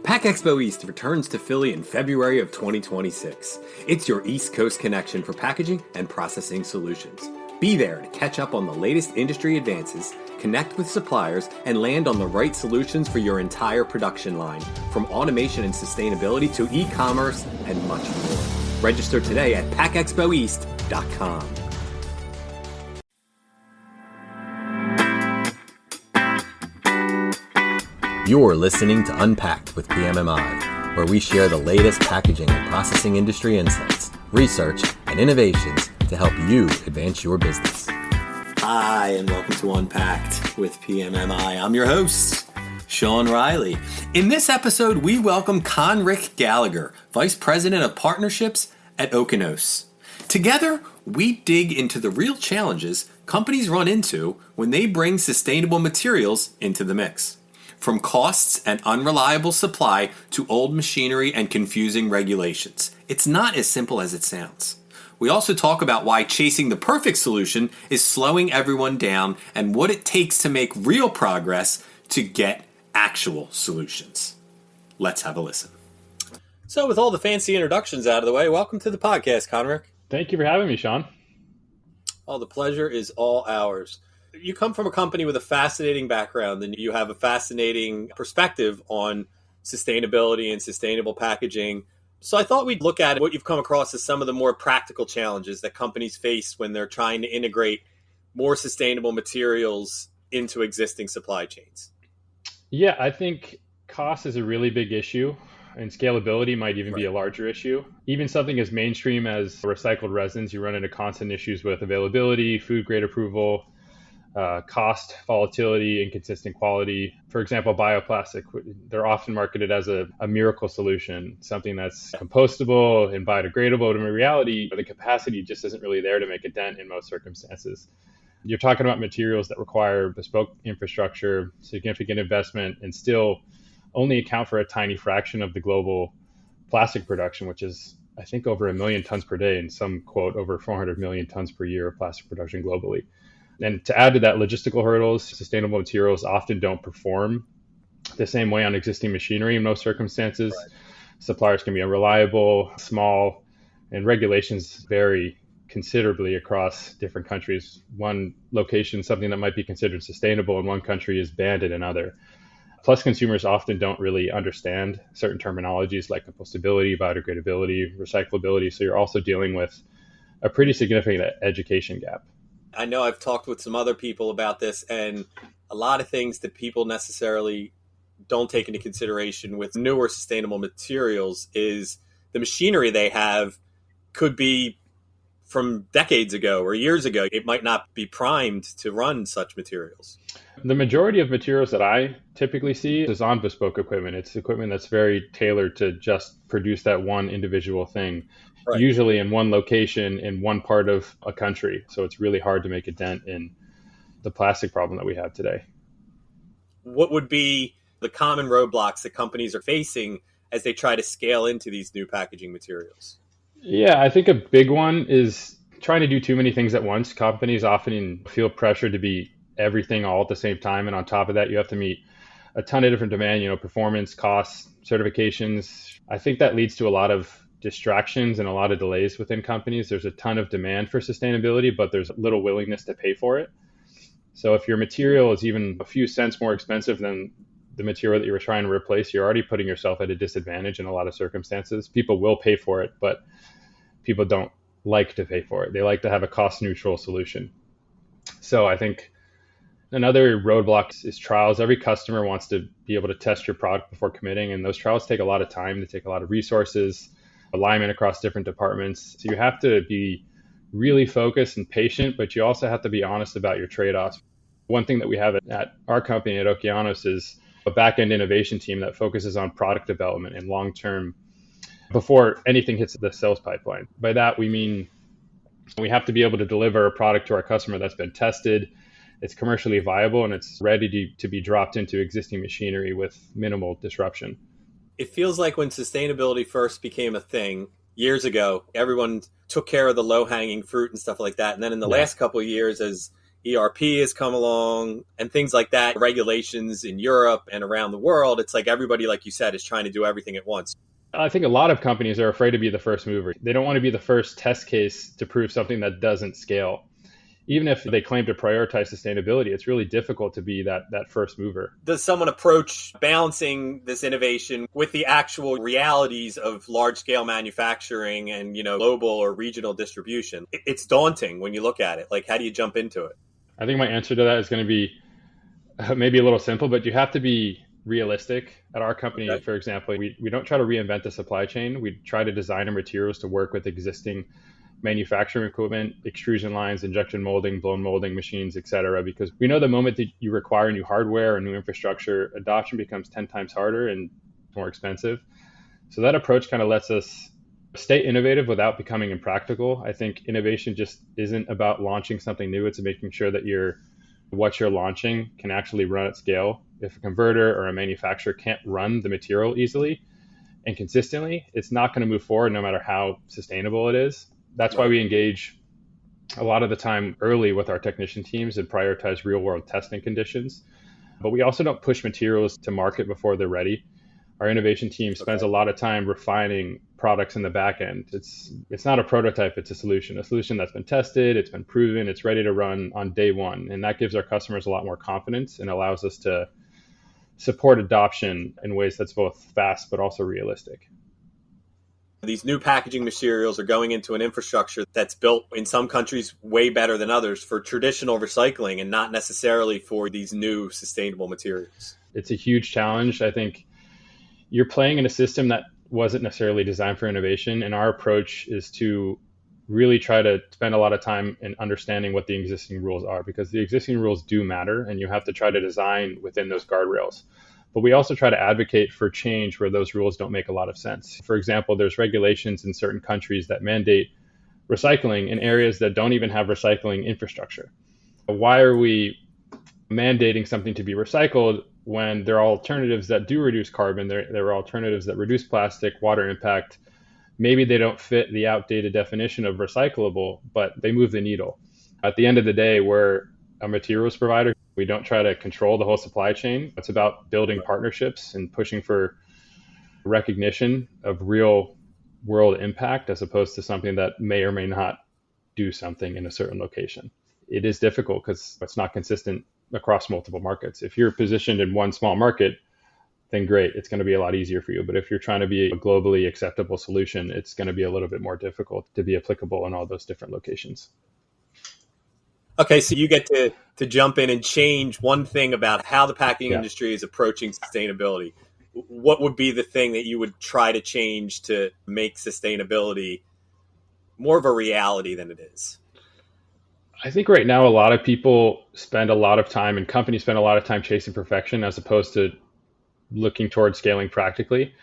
PACK EXPO East returns to Philly in February of 2026. It's your East Coast connection for packaging and processing solutions. Be there to catch up on the latest industry advances, connect with suppliers, and land on the right solutions for your entire production line, from automation and sustainability to e-commerce and much more. Register today at packexpoeast.com. You're listening to Unpacked with PMMI, where we share the latest packaging and processing industry insights, research, and innovations to help you advance your business. Hi, and welcome to Unpacked with PMMI. I'm your host, Sean Riley. In this episode, we welcome Conrick Gallagher, Vice President of Partnerships at Oikonos. Together, we dig into the real challenges companies run into when they bring sustainable materials into the mix. From costs and unreliable supply to old machinery and confusing regulations. It's not as simple as it sounds. We also talk about why chasing the perfect solution is slowing everyone down and what it takes to make real progress to get actual solutions. Let's have a listen. So with all the fancy introductions out of the way, welcome to the podcast, Conrick. Thank you for having me, Sean. Oh, the pleasure is all ours. You come from a company with a fascinating background, and you have a fascinating perspective on sustainability and sustainable packaging. So I thought we'd look at what you've come across as some of the more practical challenges that companies face when they're trying to integrate more sustainable materials into existing supply chains. Yeah, I think cost is a really big issue, and scalability might even be a larger issue. Even something as mainstream as recycled resins, you run into constant issues with availability, food grade approval, cost, volatility, inconsistent quality. For example, bioplastic, they're often marketed as a miracle solution, something that's compostable and biodegradable. But in reality, the capacity just isn't really there to make a dent in most circumstances. You're talking about materials that require bespoke infrastructure, significant investment, and still only account for a tiny fraction of the global plastic production, which is, I think, over 1 million tons per day, and some quote over 400 million tons per year of plastic production globally. And to add to that, logistical hurdles, sustainable materials often don't perform the same way on existing machinery in most circumstances. Right. Suppliers can be unreliable, small, and regulations vary considerably across different countries. One location, something that might be considered sustainable in one country, is banned in another. Plus, consumers often don't really understand certain terminologies like compostability, biodegradability, recyclability. So you're also dealing with a pretty significant education gap. I know I've talked with some other people about this, and a lot of things that people necessarily don't take into consideration with newer sustainable materials is the machinery they have could be from decades ago or years ago. It might not be primed to run such materials. The majority of materials that I typically see is on bespoke equipment. It's equipment that's very tailored to just produce that one individual thing. Right. Usually in one location in one part of a country. So it's really hard to make a dent in the plastic problem that we have today. What would be the common roadblocks that companies are facing as they try to scale into these new packaging materials? Yeah, I think a big one is trying to do too many things at once. Companies often feel pressure to be everything all at the same time. And on top of that, you have to meet a ton of different demand, performance, costs, certifications. I think that leads to a lot of distractions and a lot of delays within companies. There's a ton of demand for sustainability, but there's little willingness to pay for it. So if your material is even a few cents more expensive than the material that you were trying to replace, you're already putting yourself at a disadvantage in a lot of circumstances. People will pay for it, but people don't like to pay for it. They like to have a cost neutral solution. So I think another roadblock is trials. Every customer wants to be able to test your product before committing, and those trials take a lot of time. They take a lot of resources, alignment across different departments. So you have to be really focused and patient, but you also have to be honest about your trade-offs. One thing that we have at our company at Oikonos is a back-end innovation team that focuses on product development and long-term before anything hits the sales pipeline. By that, we mean we have to be able to deliver a product to our customer that's been tested, it's commercially viable, and it's ready to be dropped into existing machinery with minimal disruption. It feels like when sustainability first became a thing years ago, everyone took care of the low-hanging fruit and stuff like that. And then in the last couple of years, as ERP has come along and things like that, regulations in Europe and around the world. It's like everybody, like you said, is trying to do everything at once. I think a lot of companies are afraid to be the first mover. They don't want to be the first test case to prove something that doesn't scale. Even if they claim to prioritize sustainability, it's really difficult to be that first mover. Does someone approach balancing this innovation with the actual realities of large-scale manufacturing and, global or regional distribution? It's daunting when you look at it. Like, how do you jump into it? I think my answer to that is going to be maybe a little simple, but you have to be realistic. At our company, okay, for example, we don't try to reinvent the supply chain. We try to design our materials to work with existing manufacturing equipment, extrusion lines, injection molding, blown molding machines, et cetera, because we know the moment that you require new hardware or new infrastructure, adoption becomes 10 times harder and more expensive. So that approach kind of lets us stay innovative without becoming impractical. I think innovation just isn't about launching something new. It's making sure that what you're launching can actually run at scale. If a converter or a manufacturer can't run the material easily and consistently, it's not going to move forward no matter how sustainable it is. That's why we engage a lot of the time early with our technician teams and prioritize real world testing conditions. But we also don't push materials to market before they're ready. Our innovation team spends a lot of time refining products in the back end. It's not a prototype, it's a solution that's been tested, it's been proven, it's ready to run on day one. And that gives our customers a lot more confidence and allows us to support adoption in ways that's both fast but also realistic. These new packaging materials are going into an infrastructure that's built in some countries way better than others for traditional recycling and not necessarily for these new sustainable materials. It's a huge challenge. I think you're playing in a system that wasn't necessarily designed for innovation, and our approach is to really try to spend a lot of time in understanding what the existing rules are, because the existing rules do matter and you have to try to design within those guardrails. But we also try to advocate for change where those rules don't make a lot of sense. For example, there's regulations in certain countries that mandate recycling in areas that don't even have recycling infrastructure. Why are we mandating something to be recycled when there are alternatives that do reduce carbon? There are alternatives that reduce plastic, water impact. Maybe they don't fit the outdated definition of recyclable, but they move the needle. At the end of the day, we're a materials provider. We don't try to control the whole supply chain. It's about building partnerships and pushing for recognition of real world impact as opposed to something that may or may not do something in a certain location. It is difficult because it's not consistent across multiple markets. If you're positioned in one small market, then great, it's going to be a lot easier for you. But if you're trying to be a globally acceptable solution, it's going to be a little bit more difficult to be applicable in all those different locations. Okay, so you get to jump in and change one thing about how the packaging industry is approaching sustainability. What would be the thing that you would try to change to make sustainability more of a reality than it is? I think right now a lot of people spend a lot of time and companies spend a lot of time chasing perfection as opposed to looking towards scaling practically.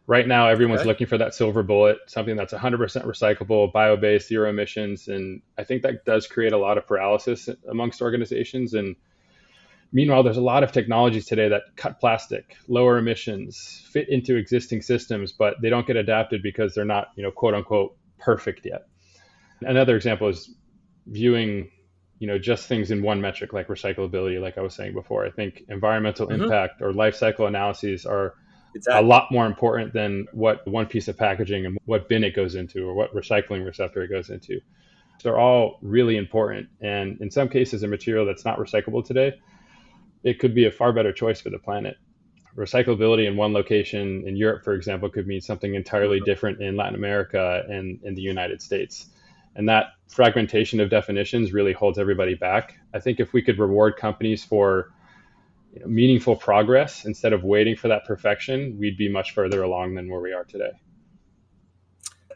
Right now, everyone's looking for that silver bullet, something that's 100% recyclable, bio-based, zero emissions. And I think that does create a lot of paralysis amongst organizations. And meanwhile, there's a lot of technologies today that cut plastic, lower emissions, fit into existing systems, but they don't get adapted because they're not, quote unquote, perfect yet. Another example is viewing, just things in one metric like recyclability, like I was saying before. I think environmental impact or life cycle analyses are a lot more important than what one piece of packaging and what bin it goes into or what recycling receptor it goes into. They're all really important. And in some cases, a material that's not recyclable today, it could be a far better choice for the planet. Recyclability in one location in Europe, for example, could mean something entirely different in Latin America and in the United States. And that fragmentation of definitions really holds everybody back. I think if we could reward companies for meaningful progress instead of waiting for that perfection, we'd be much further along than where we are today.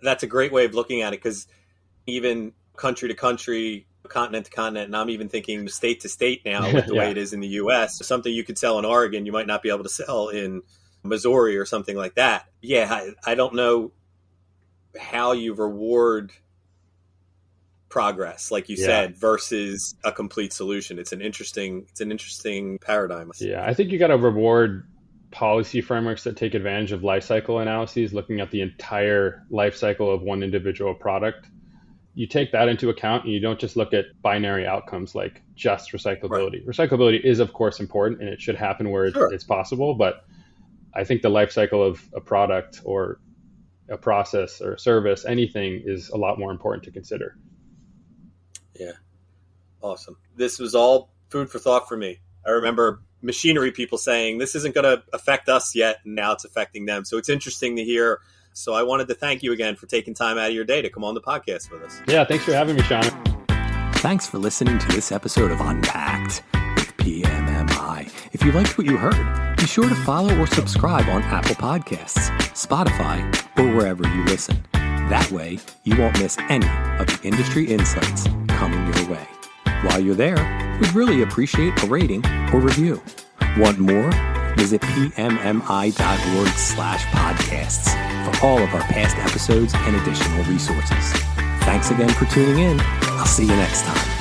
That's a great way of looking at it, because even country to country, continent to continent, and I'm even thinking state to state now with the way it is in the US, something you could sell in Oregon, you might not be able to sell in Missouri or something like that. Yeah, I don't know how you reward progress, like you said, versus a complete solution. It's an interesting paradigm. Yeah, I think you got to reward policy frameworks that take advantage of life cycle analyses, looking at the entire life cycle of one individual product, you take that into account and you don't just look at binary outcomes like just recyclability. Right. Recyclability is, of course, important and it should happen where Sure. it's possible. But I think the life cycle of a product or a process or a service, anything, is a lot more important to consider. Yeah. Awesome. This was all food for thought for me. I remember machinery people saying this isn't going to affect us yet, and now it's affecting them. So it's interesting to hear. So I wanted to thank you again for taking time out of your day to come on the podcast with us. Yeah, thanks for having me, Sean. Thanks for listening to this episode of Unpacked with PMMI. If you liked what you heard, be sure to follow or subscribe on Apple Podcasts, Spotify, or wherever you listen. That way, you won't miss any of the industry insights coming your way. While you're there, we'd really appreciate a rating or review. Want more? Visit pmmi.org/podcasts for all of our past episodes and additional resources. Thanks again for tuning in. I'll see you next time.